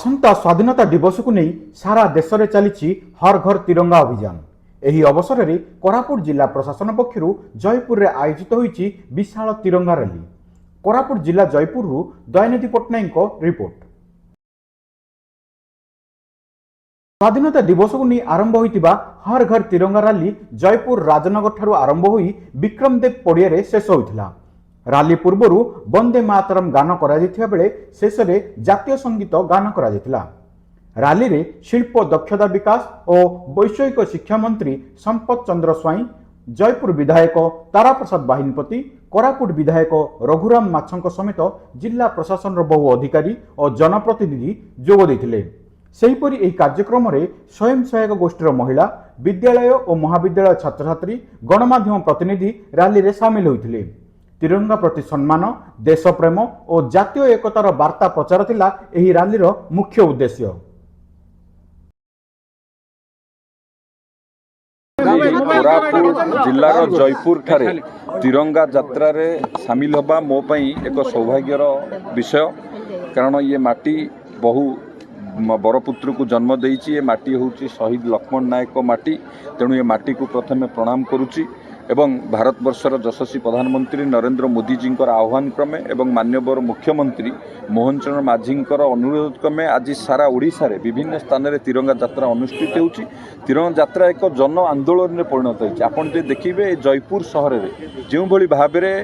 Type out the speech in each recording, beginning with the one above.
आसंता स्वाधीनता दिवस को नहीं सारा देश में चली हर घर तिरंगा अभियान। एही अवसर में कोरापुट जिला प्रशासन पक्षरु जयपुर में आयोजित होईछि विशाल तिरंगा रैली। कोरापुट जिला जयपुर दयानिधि पट्टनायक रिपोर्ट। स्वाधीनता दिवस को नहीं आरंभ होइतिबा हर घर तिरंगा रैली जयपुर राजनगर ठारू आरंभ होई विक्रमदेव पड़िया रे शेष होइथिला। रैली पूर्व वंदे मातरम गान करा जायथिबा बेले शेष में जातीय संगीत गान करा जायथिला। रैली रे शिल्प दक्षता विकास और वैषयिक शिक्षा मंत्री संपत चंद्र स्वाई, जयपुर विधायक तारा प्रसाद बाहिनपति, कोरापुट विधायक रघुराम माछंक समेत जिला प्रशासन बहु अधिकारी और जनप्रतिनिधि जोग देथिले। सेहीपरि एही कार्यक्रम रे स्वयं सहायक गोष्ठीर महिला, विद्यालय और महाविद्यालय छात्र छात्री, गणमाध्यम प्रतिनिधि रैली रे शामिल होइथिले। तिरंगा प्रति सम्मान, देशप्रेम और जातीय एकतार वार्ता प्रचार थिला एही रैलीर मुख्य उद्देश्य। कोरापुट जिलार जयपुर ठारे तिरंगा यात्रा रे शामिल होबा मो पई एक सौभाग्यर विषय। कारण ये माटी बहु बरपुत्र को जन्म देइछि। ये माटी होउछि शहीद लक्ष्मण नायक को माटी। तेणु ये माटी को प्रथमे प्रणाम करुछि एवं भारत वर्षर यशस्वी प्रधानमंत्री नरेंद्र मोदी जी आह्वान क्रमे एवं माननीय मुख्यमंत्री मोहन चरण माझी अनुरोध क्रमे आज सारा ओडिशा रे विभिन्न स्थान में तिरंगा यात्रा अनुष्ठित होउछि। तिरंगा यात्रा एक जन आंदोलन में परिणत होइछि। आपण जे देखिबे जयपुर सहर रे जो भली भाबरे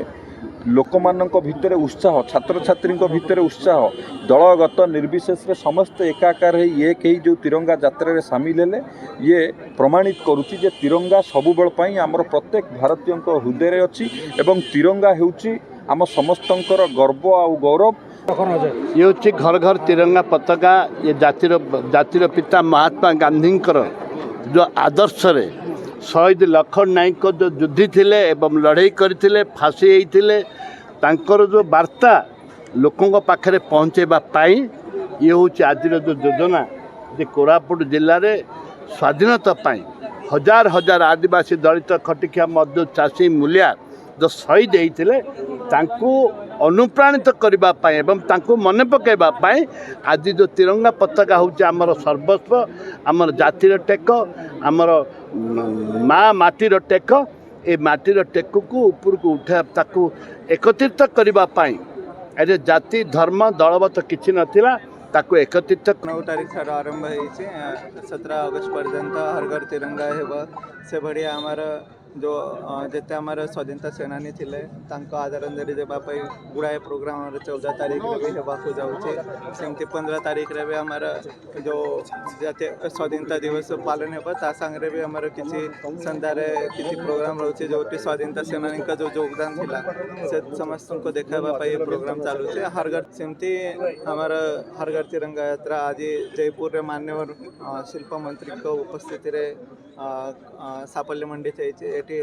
लोकमानक भितर उत्साह, छात्र छात्री भितर उत्साह, दलगत निर्विशेष रे समस्त एकाकार एक ही जो तिरंगा यात्रा रे शामिल हेले ये प्रमाणित करुच्ची जे तिरंगा सबुबेल पई आमर प्रत्येक भारतीय हृदय अच्छी एवं तिरंगा हेउची आम समस्तंकर गर्व और गौरव। ये हूँ घर घर तिरंगा पताका। ये जातिर पिता महात्मा गांधी जो आदर्श रे शहीद लक्ष्मण नायक जो युद्धि थिले एवं लड़ाई करथिले, फांसी होइथिले, तांकर जो वार्ता लोकों पाखरे पहुँचेबा पाई ये हूँ आज जो योजना जे कोरापुट जिले में स्वाधीनता पाई हजार हजार आदिवासी दलित खटिखिया मजदूर चाषी मूलिया जो शहीद होइथिले तांको अनुप्राणित करबा पाई एवं तांको मने पकेबा पाई आज जो तिरंगा पताका होउची आमर सर्वस्व, आमर जातिर टेक, आमर माँ माटीर टेक। ए माटीर टेक को ऊपर को उठा ताकू एकत्रित करबा पाई ए जाति धर्म दलवत किछि नथिला ताकू एकत्रित 9 तारीख आरंभ होइছে 17 अगस्त पर्यंत हर घर तिरंगा हेबा। से बढ़िया आमर जो जेते आमर स्वाधीनता सेनानी थिले तांको आदरांजलि देबा पई गुड़ाए प्रोग्राम 14 तारीख रे भी हेबा को जाउचे। सेमती 15 तारीख रे भी आमर जो जाते स्वाधीनता दिवस पालन हेबा ता संगे भी आमर किछि संध्या रे किछि प्रोग्राम रहउचे जो स्वाधीनता सेनानी का जो योगदान थिला से समस्त को देखाबा पई प्रोग्राम चालू छे। हर घर सेमती आमर हर घर तिरंगा यात्रा आज जयपुर रे मान्यवर शिल्प मंत्री को उपस्थिति रे साफल्य मंडित होइছে। एटी